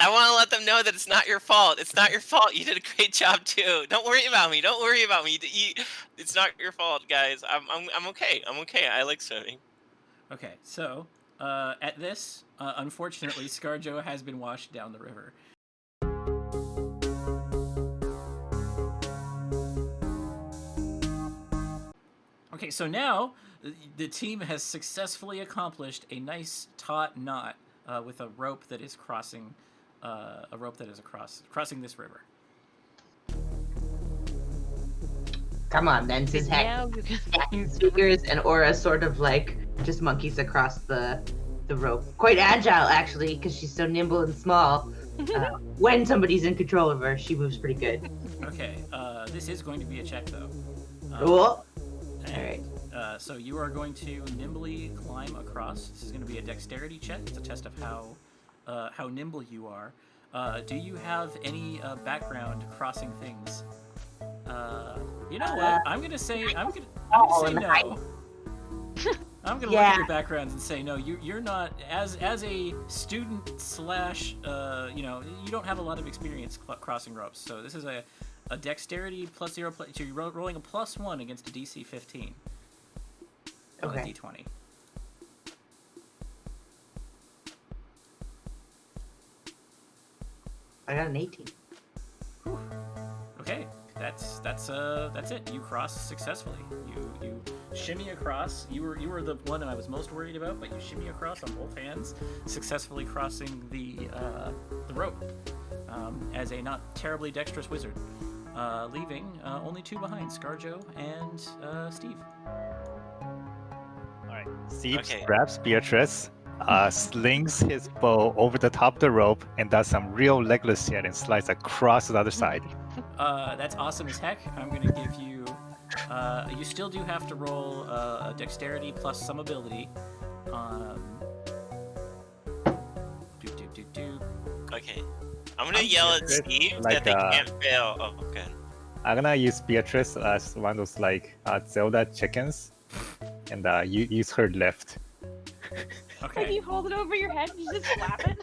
I want to let them know that it's not your fault. It's not your fault. You did a great job too. Don't worry about me. Don't worry about me. It's not your fault, guys. I'm okay. I'm okay. I like swimming. Okay, so at this, unfortunately, ScarJo has been washed down the river. Okay, so now the team has successfully accomplished a nice taut knot with a rope that is crossing crossing this river. Come on, then, says Yeah, Hacking speakers and Aura sort of like just monkeys across the rope. Quite agile, actually, because she's so nimble and small. When somebody's in control of her, she moves pretty good. Okay, this is going to be a check, though. Cool. Alright. So you are going to nimbly climb across. This is going to be a dexterity check. It's a test of how nimble you are. Do you have any background crossing things? You know what? I'm gonna say no. I'm gonna look at your backgrounds and say no. You're not as a student slash you don't have a lot of experience crossing ropes. So this is a dexterity plus 0. So you're rolling a +1 against a DC 15. Okay. A D20. I got an 18. Whew. Okay. That's it. You cross successfully. You shimmy across. You were the one that I was most worried about, but you shimmy across on both hands, successfully crossing the rope as a not terribly dexterous wizard, leaving only 2 behind: ScarJo and Steve. All right. Steve grabs Beatrice, slings his bow over the top of the rope, and does some real legless shit and slides across the other side. That's awesome as heck. I'm going to give you... you still do have to roll a dexterity plus some ability. Okay. I'm going to yell at Steve that they can't fail. Oh, okay. I'm going to use Beatrice as one of those Zelda chickens, and use her lift. Okay. If you hold it over your head, you just flap it.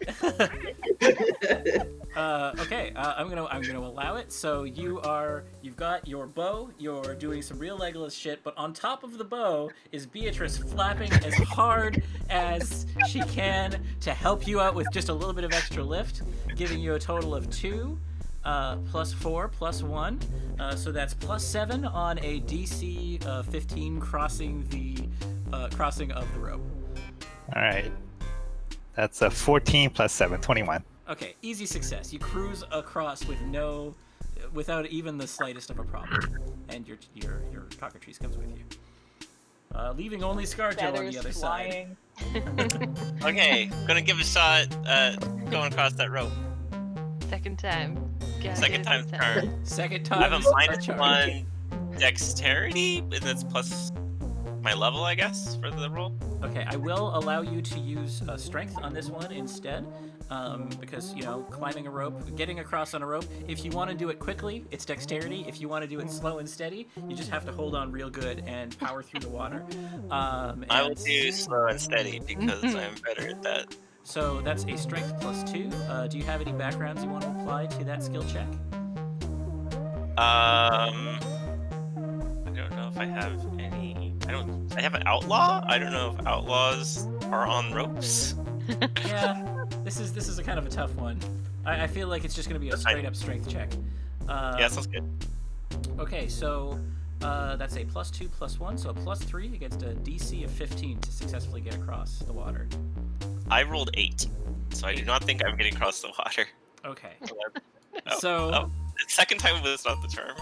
Okay, I'm gonna allow it. So you've got your bow. You're doing some real Legolas shit, but on top of the bow is Beatrice flapping as hard as she can to help you out with just a little bit of extra lift, giving you a total of 2. +4 +1, so that's +7 on a DC 15 crossing of the rope. All right, that's a 14 + 7, 21. Okay, easy success. You cruise across without even the slightest of a problem, and your cockatrice comes with you, leaving only ScarJo on the other side. Okay, gonna give a shot going across that rope. Second time. Second time's turn. Second time. I have a -1 dexterity, and that's plus my level, I guess, for the roll. Okay, I will allow you to use strength on this one instead, because, climbing a rope, getting across on a rope, if you want to do it quickly, it's dexterity. If you want to do it slow and steady, you just have to hold on real good and power through the water. I will do slow and steady because I'm better at that. So that's a strength +2. Do you have any backgrounds you want to apply to that skill check? I don't know if I have any. I have an outlaw. I don't know if outlaws are on ropes. Yeah, this is a kind of a tough one. I feel like it's just going to be a straight up strength check. Yeah, sounds good. Okay, so that's a +2 +1, so a +3 against a DC of 15 to successfully get across the water. I rolled 8, so I do not think I'm getting across the water. Okay. The second time was not the charm.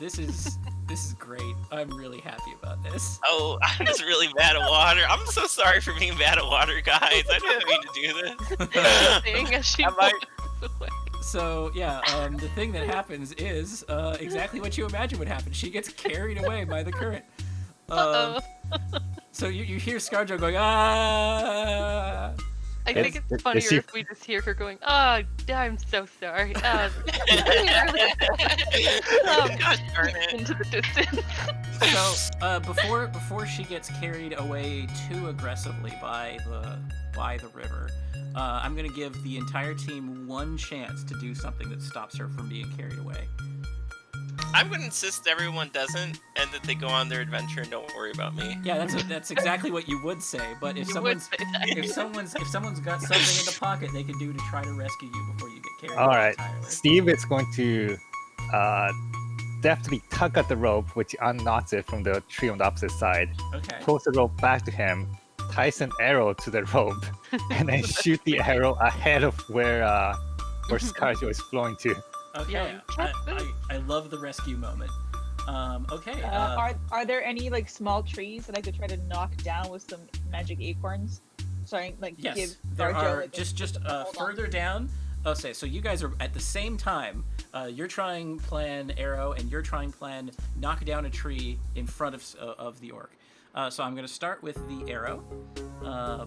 This is great. I'm really happy about this. Oh, I'm just really bad at water. I'm so sorry for being bad at water, guys. I didn't mean to do this. So yeah, the thing that happens is exactly what you imagine would happen. She gets carried away by the current. So you hear ScarJo going, ah, I think It's- it's funnier she- if we just hear her going, "Oh, I'm so sorry." Gosh darn it. Into the distance. So before she gets carried away too aggressively by the river, I'm gonna give the entire team one chance to do something that stops her from being carried away. I'm going to insist everyone doesn't, and that they go on their adventure and don't worry about me. Yeah, that's exactly what you would say. But if You would someone's say that. if someone's got something in the pocket they can do to try to rescue you before you get carried All away right. entirely. Steve is going to deftly tug at the rope, which unknots it from the tree on the opposite side. Okay. Pulls the rope back to him, ties an arrow to the rope, and then shoot the arrow ahead of where Scarjo is flowing to. Okay. Yeah, catch this. I love the rescue moment. Okay. Are there any like small trees that I could try to knock down with some magic acorns? Sorry, like Yes, give there Garjo, are like, just hold on. further down. Oh, say so you guys are at the same time. You're trying plan arrow, and you're trying plan knock down a tree in front of the orc. So I'm going to start with the arrow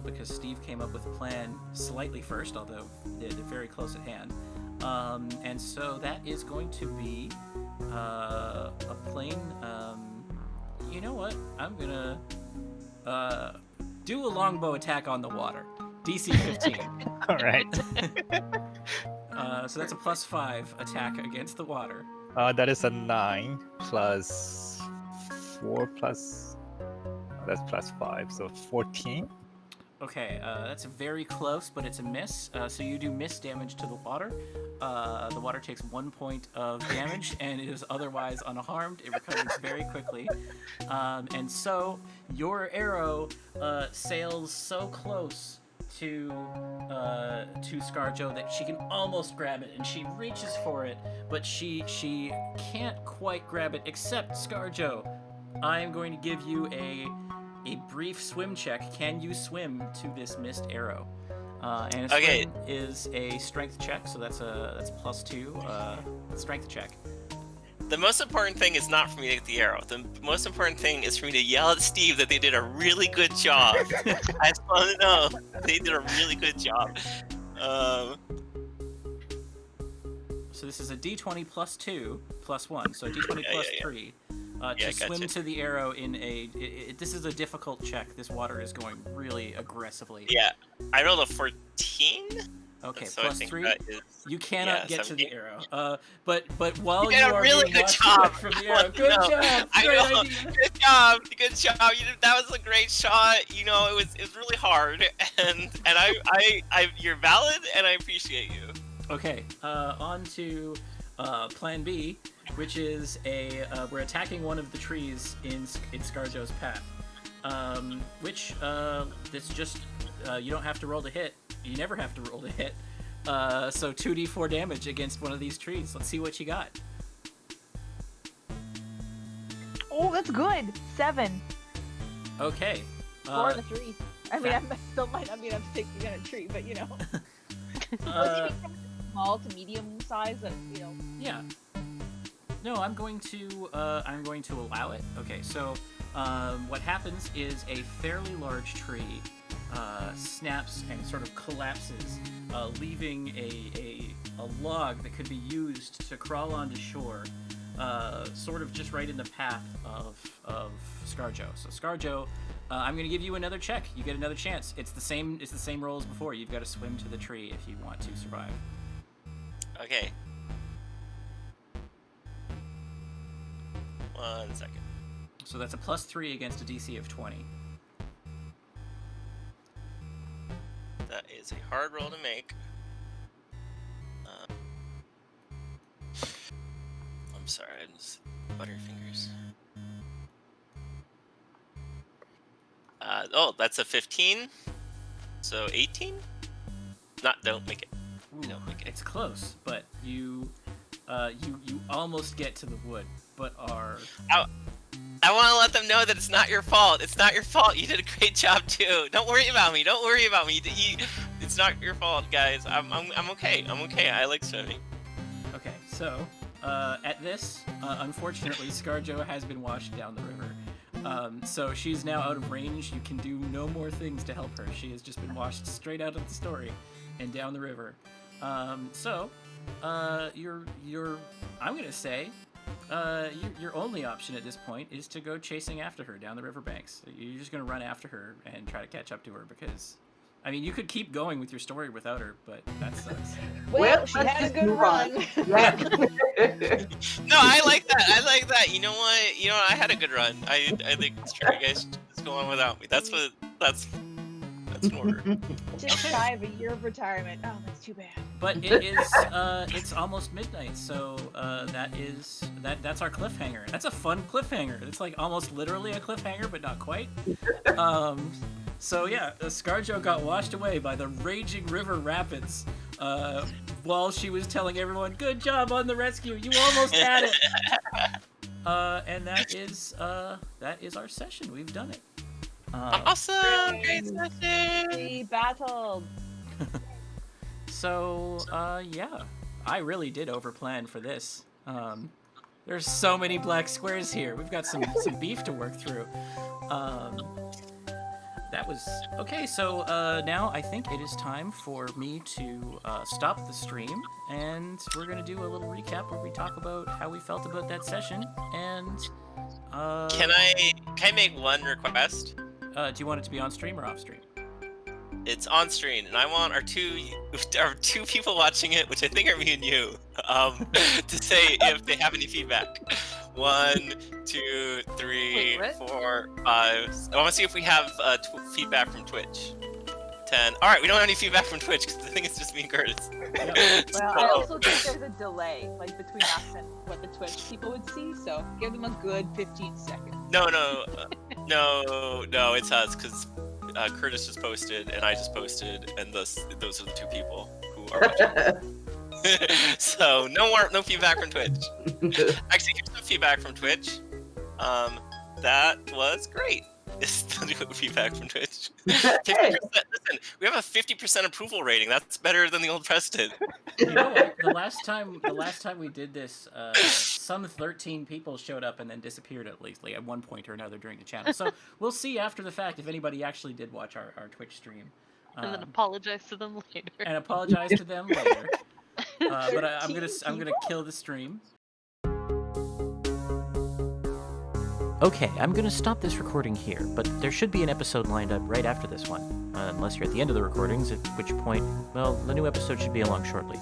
because Steve came up with the plan slightly first, although they're very close at hand. And so that is going to be a plain. You know what? I'm gonna do a longbow attack on the water. DC 15. All right. So that's a +5 attack against the water. That is a 9 plus 4 plus. That's plus 5, so 14. Okay, that's very close, but it's a miss. So you do miss damage to the water. The water takes 1 point of damage and is otherwise unharmed. It recovers very quickly. And so your arrow sails so close to Scarjo that she can almost grab it, and she reaches for it, but she can't quite grab it. Except Scarjo, I am going to give you a brief swim check. Can you swim to this missed arrow? And a Okay. swim is a strength check, so that's +2 strength check. The most important thing is not for me to get the arrow. The most important thing is for me to yell at Steve that they did a really good job. I just want to know they did a really good job. So this is a d20 +2 +1, so d20 Yeah, yeah, yeah. +3. Yeah, To swim gotcha. to the arrow in a... this is a difficult check. This water is going really aggressively. Yeah, I rolled a 14. Okay, So I think +3. that is. You cannot yeah, get to 17. the arrow. But while You you, did a are really being good watched job. from the I arrow, want to good know. job, I great know. idea. Good job. That was a great shot. You know, it was really hard, and I you're valid, and I appreciate you. Okay, on to Plan B, which is we're attacking one of the trees in Scarjo's path. Which it's just you don't have to roll to hit. You never have to roll to hit. So 2d4 damage against one of these trees. Let's see what you got. Oh, that's good. 7. Okay. 4 and a 3. I mean, that- I still might not be enough to take you down a tree, but you know. uh, Small to medium size, and you know. yeah. No, I'm going to allow it. Okay, so what happens is a fairly large tree snaps and sort of collapses, leaving a log that could be used to crawl onto shore, sort of just right in the path of Scarjo. So Scarjo, I'm going to give you another check. You get another chance. It's the same roll as before. You've got to swim to the tree if you want to survive. Okay. 1 second. So that's a +3 against a DC of 20. That is a hard roll to make. I'm sorry, I'm just butterfingers. That's a 15. So 18? Don't make it. Ooh, Don't make it. it's close, but you almost get to the wood, but are... I want to let them know that it's not your fault. It's not your fault. You did a great job too. Don't worry about me. Don't worry about me. It's not your fault, guys. I'm okay. I'm okay. I like swimming. Okay, so at this, unfortunately, Scarjo has been washed down the river. So she's now out of range. You can do no more things to help her. She has just been washed straight out of the story and down the river. I'm gonna say, your only option at this point is to go chasing after her down the riverbanks. You're just gonna run after her and try to catch up to her because, I mean, you could keep going with your story without her, but that sucks. Well, she let's had a just good move on. run. No, I like that. I like that. You know what? You know, I had a good run. I think it's true. You guys should just go on without me. That's in order. Just shy of a year of retirement. Oh, that's too bad. But it is, it's almost midnight, so that's our cliffhanger. That's a fun cliffhanger. It's like almost literally a cliffhanger, but not quite. So yeah, ScarJo got washed away by the raging river rapids while she was telling everyone, "Good job on the rescue. You almost had it." And that is our session. We've done it. Awesome! Great session! We battled. So yeah, I really did overplan for this. There's so many black squares here. We've got some beef to work through. That was okay. So now I think it is time for me to stop the stream, and we're gonna do a little recap where we talk about how we felt about that session. And Can I make one request? do you want it to be on stream or off stream? It's on screen, and I want our two people watching it, which I think are me and you, to say if they have any feedback. 1, 2, 3, Wait, what? 4, 5. I want to see if we have feedback from Twitch. 10. All right, we don't have any feedback from Twitch because I think it's just me and Curtis. Well, I also think there's a delay, like between us and what the Twitch people would see. So give them a good 15 seconds. No, it's us because Curtis just posted and I just posted, and those are the two people who are watching. So no feedback from Twitch. Actually, here's some feedback from Twitch. That was great. This is the feedback from Twitch. 50%, listen, we have a 50% approval rating. That's better than the old precedent. You know what? The last time we did this, some 13 people showed up and then disappeared at least, like at one point or another during the channel. So we'll see after the fact if anybody actually did watch our Twitch stream. And then apologize to them later. And apologize to them later. But I'm gonna kill the stream. Okay, I'm gonna stop this recording here, but there should be an episode lined up right after this one, unless you're at the end of the recordings, at which point, well, the new episode should be along shortly.